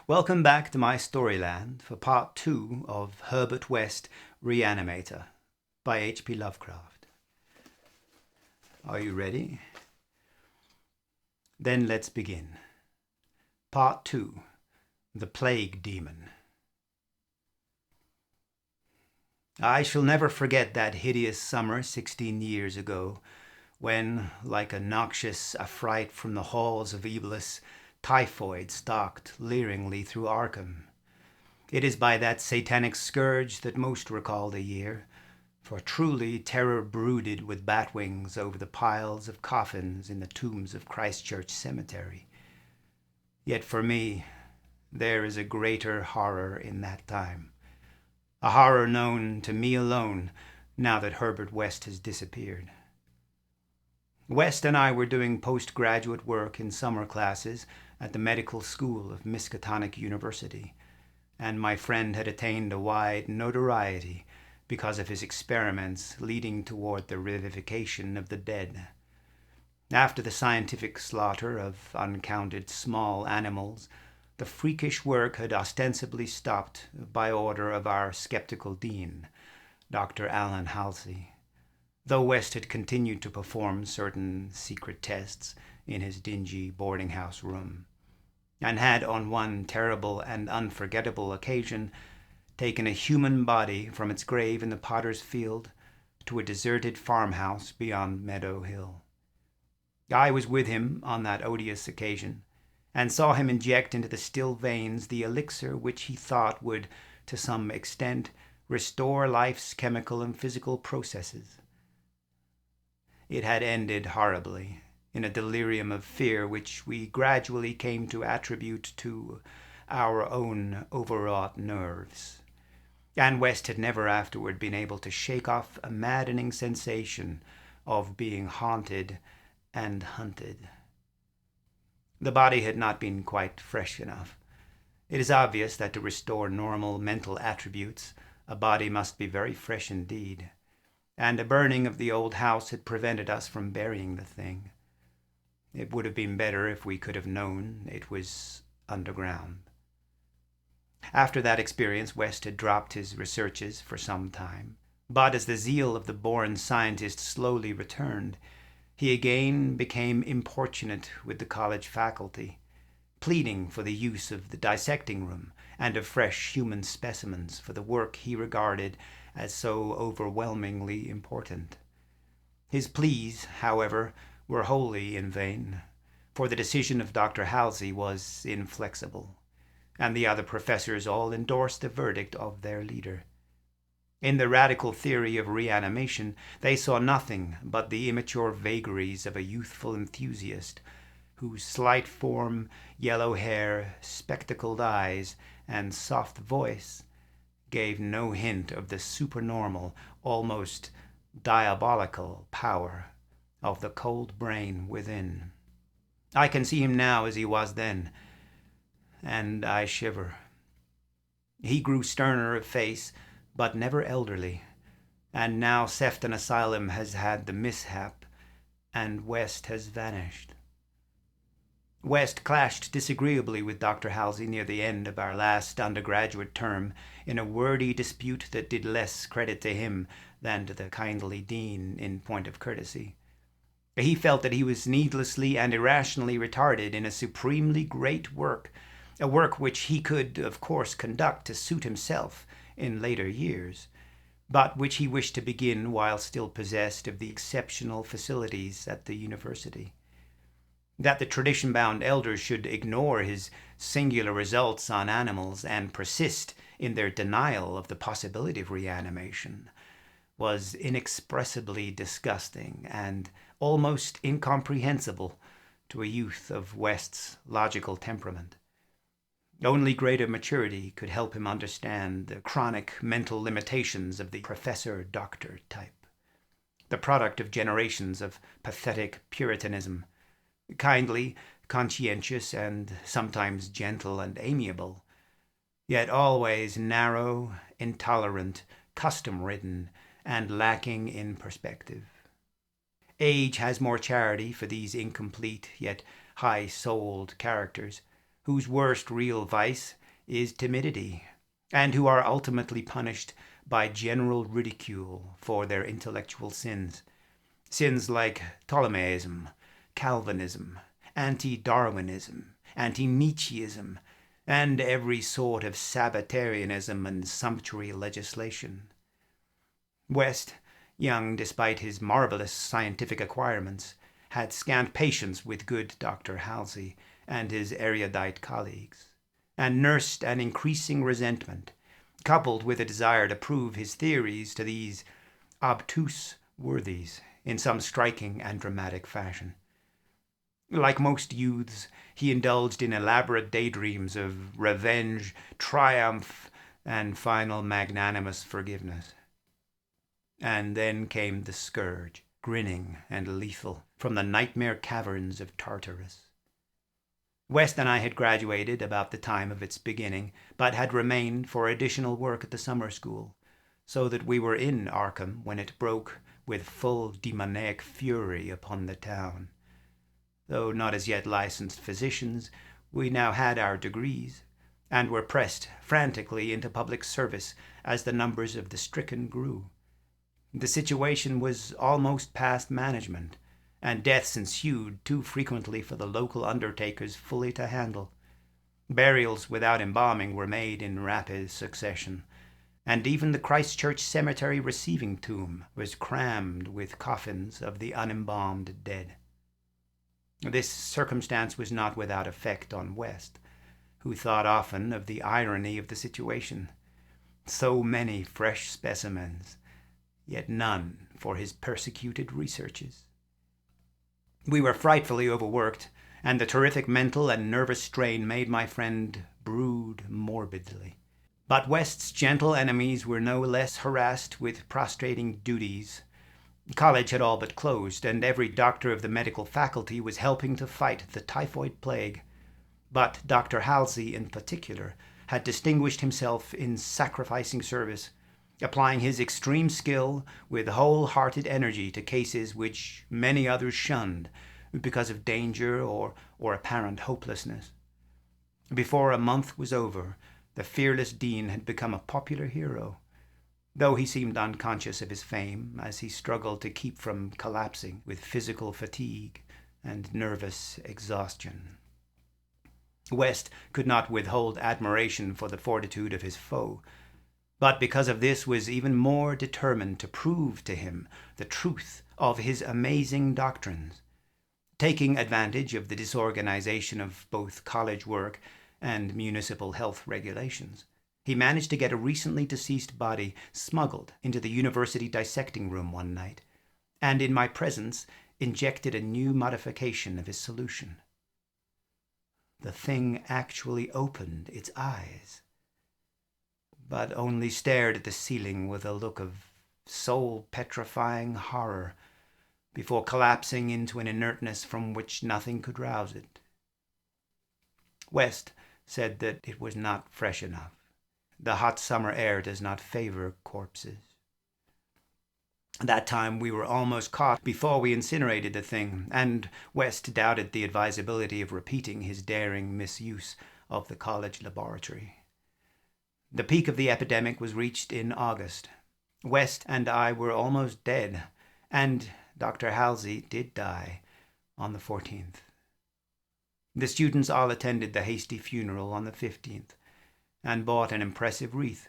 Welcome back to my Storyland for part 2 of Herbert West, Reanimator by H.P. Lovecraft. Are you ready? Then let's begin. Part 2, The Plague-Daemon. I shall never forget that hideous summer 16 years ago, when, like a noxious affright from the halls of Eblis, typhoid stalked leeringly through Arkham. It is by that satanic scourge that most recall the year, for truly terror brooded with bat wings over the piles of coffins in the tombs of Christchurch Cemetery. Yet for me, there is a greater horror in that time, a horror known to me alone now that Herbert West has disappeared. West and I were doing postgraduate work in summer classes at the medical school of Miskatonic University, and my friend had attained a wide notoriety because of his experiments leading toward the revivification of the dead. After the scientific slaughter of uncounted small animals, the freakish work had ostensibly stopped by order of our skeptical dean, Dr. Allen Halsey, though West had continued to perform certain secret tests in his dingy boarding-house room, and had on one terrible and unforgettable occasion taken a human body from its grave in the potter's field to a deserted farmhouse beyond Meadow Hill. I was with him on that odious occasion, and saw him inject into the still veins the elixir which he thought would, to some extent, restore life's chemical and physical processes. It had ended horribly, in a delirium of fear which we gradually came to attribute to our own overwrought nerves. And West had never afterward been able to shake off a maddening sensation of being haunted and hunted. The body had not been quite fresh enough. It is obvious that to restore normal mental attributes, a body must be very fresh indeed, and a burning of the old house had prevented us from burying the thing. It would have been better if we could have known it was underground. After that experience, West had dropped his researches for some time, but as the zeal of the born scientist slowly returned, he again became importunate with the college faculty, pleading for the use of the dissecting room and of fresh human specimens for the work he regarded as so overwhelmingly important. His pleas, however, were wholly in vain, for the decision of Dr. Halsey was inflexible, and the other professors all endorsed the verdict of their leader. In the radical theory of reanimation, they saw nothing but the immature vagaries of a youthful enthusiast, whose slight form, yellow hair, spectacled eyes, and soft voice gave no hint of the supernormal, almost diabolical power of the cold brain within. I can see him now as he was then, and I shiver. He grew sterner of face, but never elderly, and now Sefton Asylum has had the mishap, and West has vanished. West clashed disagreeably with Dr. Halsey near the end of our last undergraduate term in a wordy dispute that did less credit to him than to the kindly dean in point of courtesy. He felt that he was needlessly and irrationally retarded in a supremely great work, a work which he could, of course, conduct to suit himself in later years, but which he wished to begin while still possessed of the exceptional facilities at the university. That the tradition-bound elders should ignore his singular results on animals and persist in their denial of the possibility of reanimation was inexpressibly disgusting and almost incomprehensible to a youth of West's logical temperament. Only greater maturity could help him understand the chronic mental limitations of the professor-doctor type, the product of generations of pathetic puritanism, kindly, conscientious, and sometimes gentle and amiable, yet always narrow, intolerant, custom-ridden, and lacking in perspective. Age has more charity for these incomplete yet high-souled characters, whose worst real vice is timidity, and who are ultimately punished by general ridicule for their intellectual sins. Sins like Ptolemaism, Calvinism, anti-Darwinism, anti-Nietzscheism, and every sort of Sabbatarianism and sumptuary legislation. West, young despite his marvelous scientific acquirements, had scant patience with good Dr. Halsey and his erudite colleagues, and nursed an increasing resentment, coupled with a desire to prove his theories to these obtuse worthies in some striking and dramatic fashion. Like most youths, he indulged in elaborate daydreams of revenge, triumph, and final magnanimous forgiveness. And then came the scourge, grinning and lethal, from the nightmare caverns of Tartarus. West and I had graduated about the time of its beginning, but had remained for additional work at the summer school, so that we were in Arkham when it broke with full demoniac fury upon the town. Though not as yet licensed physicians, we now had our degrees, and were pressed frantically into public service as the numbers of the stricken grew. The situation was almost past management, and deaths ensued too frequently for the local undertakers fully to handle. Burials without embalming were made in rapid succession, and even the Christchurch Cemetery receiving tomb was crammed with coffins of the unembalmed dead. This circumstance was not without effect on West, who thought often of the irony of the situation. So many fresh specimens, yet none for his persecuted researches. We were frightfully overworked, and the terrific mental and nervous strain made my friend brood morbidly. But West's gentle enemies were no less harassed with prostrating duties. College had all but closed, and every doctor of the medical faculty was helping to fight the typhoid plague. But Dr. Halsey, in particular, had distinguished himself in sacrificing service, applying his extreme skill with whole-hearted energy to cases which many others shunned because of danger or apparent hopelessness. Before a month was over, the fearless dean had become a popular hero, though he seemed unconscious of his fame as he struggled to keep from collapsing with physical fatigue and nervous exhaustion. West could not withhold admiration for the fortitude of his foe, but because of this was even more determined to prove to him the truth of his amazing doctrines. Taking advantage of the disorganization of both college work and municipal health regulations, he managed to get a recently deceased body smuggled into the university dissecting room one night, and in my presence injected a new modification of his solution. The thing actually opened its eyes, but only stared at the ceiling with a look of soul-petrifying horror before collapsing into an inertness from which nothing could rouse it. West said that it was not fresh enough. The hot summer air does not favor corpses. That time we were almost caught before we incinerated the thing, and West doubted the advisability of repeating his daring misuse of the college laboratory. The peak of the epidemic was reached in August. West and I were almost dead, and Dr. Halsey did die on the 14th. The students all attended the hasty funeral on the 15th, and bought an impressive wreath,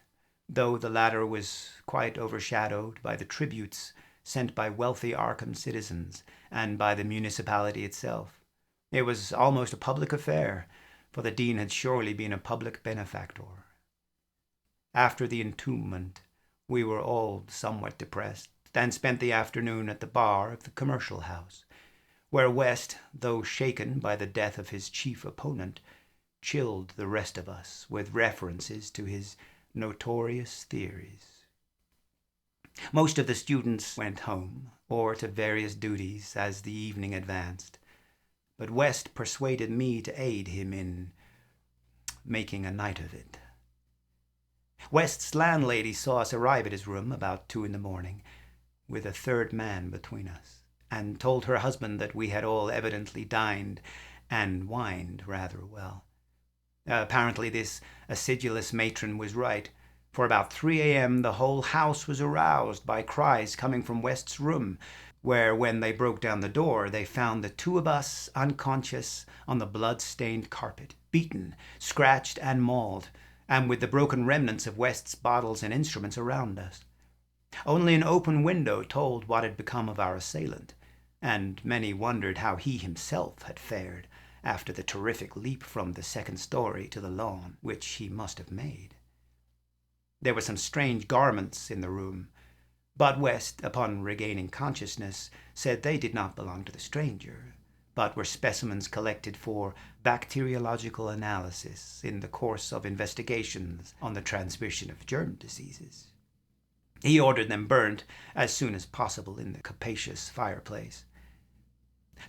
though the latter was quite overshadowed by the tributes sent by wealthy Arkham citizens and by the municipality itself. It was almost a public affair, for the dean had surely been a public benefactor. After the entombment, we were all somewhat depressed, and spent the afternoon at the bar of the commercial house, where West, though shaken by the death of his chief opponent, chilled the rest of us with references to his notorious theories. Most of the students went home, or to various duties as the evening advanced, but West persuaded me to aid him in making a night of it. West's landlady saw us arrive at his room about 2 a.m, with a third man between us, and told her husband that we had all evidently dined and wined rather well. Apparently this acidulous matron was right, for about 3 a.m. the whole house was aroused by cries coming from West's room, where, when they broke down the door, they found the two of us unconscious on the blood-stained carpet, beaten, scratched, and mauled, and with the broken remnants of West's bottles and instruments around us. Only an open window told what had become of our assailant, and many wondered how he himself had fared after the terrific leap from the second story to the lawn, which he must have made. There were some strange garments in the room, but West, upon regaining consciousness, said they did not belong to the stranger, but were specimens collected for bacteriological analysis in the course of investigations on the transmission of germ diseases. He ordered them burnt as soon as possible in the capacious fireplace.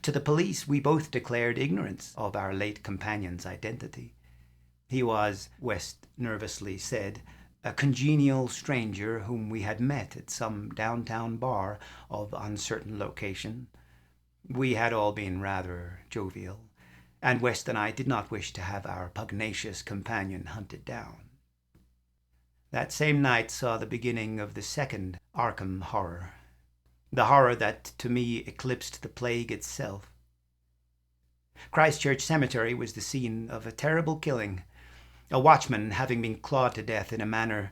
To the police we both declared ignorance of our late companion's identity. He was, West nervously said, a congenial stranger whom we had met at some downtown bar of uncertain location. We had all been rather jovial, and West and I did not wish to have our pugnacious companion hunted down. That same night saw the beginning of the second Arkham horror, the horror that to me eclipsed the plague itself. Christchurch Cemetery was the scene of a terrible killing, a watchman having been clawed to death in a manner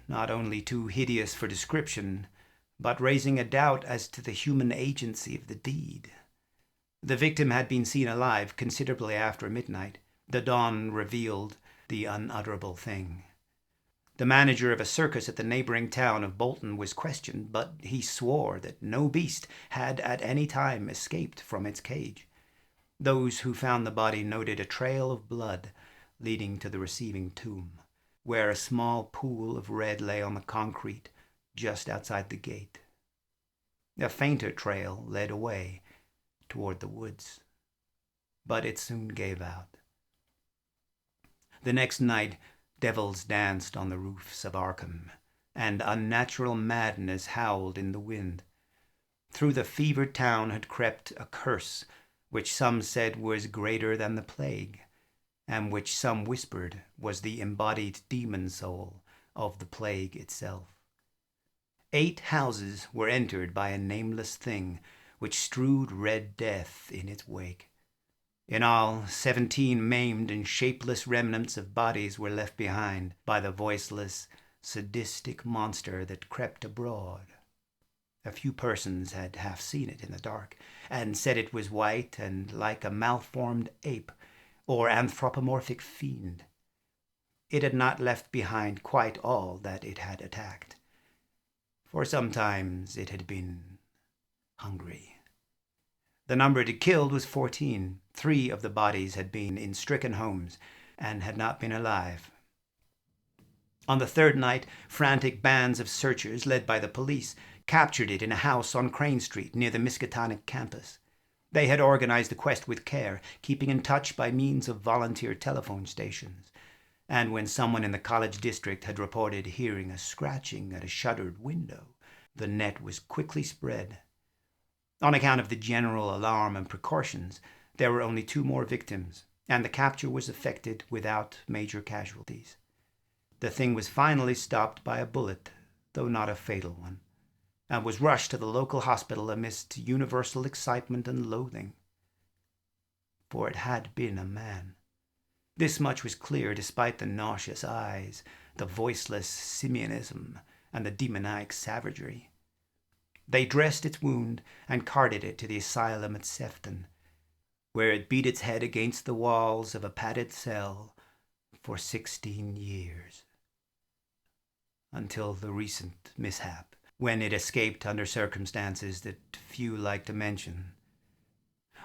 not only too hideous for description, but raising a doubt as to the human agency of the deed. The victim had been seen alive considerably after midnight. The dawn revealed the unutterable thing. The manager of a circus at the neighboring town of Bolton was questioned, but he swore that no beast had at any time escaped from its cage. Those who found the body noted a trail of blood leading to the receiving tomb, where a small pool of red lay on the concrete just outside the gate. A fainter trail led away toward the woods, but it soon gave out. The next night, devils danced on the roofs of Arkham, and unnatural madness howled in the wind. Through the fevered town had crept a curse which some said was greater than the plague, and which some whispered was the embodied demon soul of the plague itself. 8 houses were entered by a nameless thing which strewed red death in its wake. In all, 17 maimed and shapeless remnants of bodies were left behind by the voiceless, sadistic monster that crept abroad. A few persons had half seen it in the dark, and said it was white and like a malformed ape or anthropomorphic fiend. It had not left behind quite all that it had attacked, for sometimes it had been hungry. The number it had killed was 14. 3 of the bodies had been in stricken homes and had not been alive. On the 3rd night, frantic bands of searchers, led by the police, captured it in a house on Crane Street near the Miskatonic campus. They had organized the quest with care, keeping in touch by means of volunteer telephone stations. And when someone in the college district had reported hearing a scratching at a shuttered window, the net was quickly spread. On account of the general alarm and precautions, there were only 2 more victims, and the capture was effected without major casualties. The thing was finally stopped by a bullet, though not a fatal one, and was rushed to the local hospital amidst universal excitement and loathing. For it had been a man. This much was clear despite the nauseous eyes, the voiceless simianism, and the demoniac savagery. They dressed its wound and carted it to the asylum at Sefton, where it beat its head against the walls of a padded cell for 16 years, until the recent mishap, when it escaped under circumstances that few like to mention.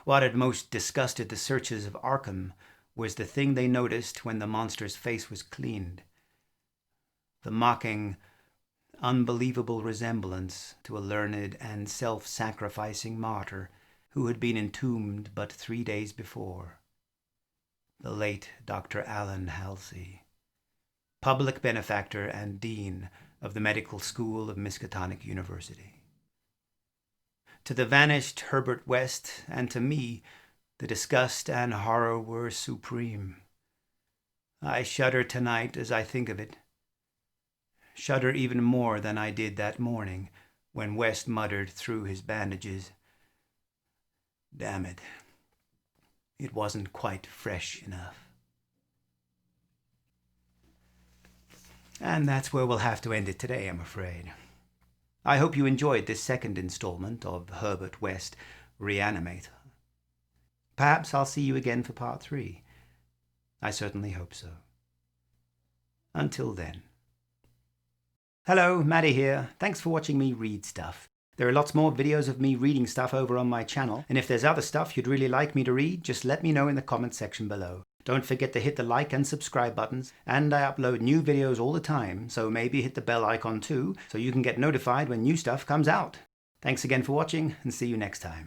What had most disgusted the searchers of Arkham was the thing they noticed when the monster's face was cleaned: the mocking, unbelievable resemblance to a learned and self-sacrificing martyr who had been entombed but 3 days before, the late Dr. Allen Halsey, public benefactor and dean of the medical school of Miskatonic University. To the vanished Herbert West and to me, the disgust and horror were supreme. I shudder tonight as I think of it. Shudder even more than I did that morning when West muttered through his bandages, "Damn it, it wasn't quite fresh enough." And that's where we'll have to end it today, I'm afraid. I hope you enjoyed this second installment of Herbert West, Reanimator. Perhaps I'll see you again for part 3. I certainly hope so. Until then. Hello, Mattie here. Thanks for watching me read stuff. There are lots more videos of me reading stuff over on my channel, and if there's other stuff you'd really like me to read, just let me know in the comment section below. Don't forget to hit the like and subscribe buttons, and I upload new videos all the time, so maybe hit the bell icon too, so you can get notified when new stuff comes out. Thanks again for watching, and see you next time.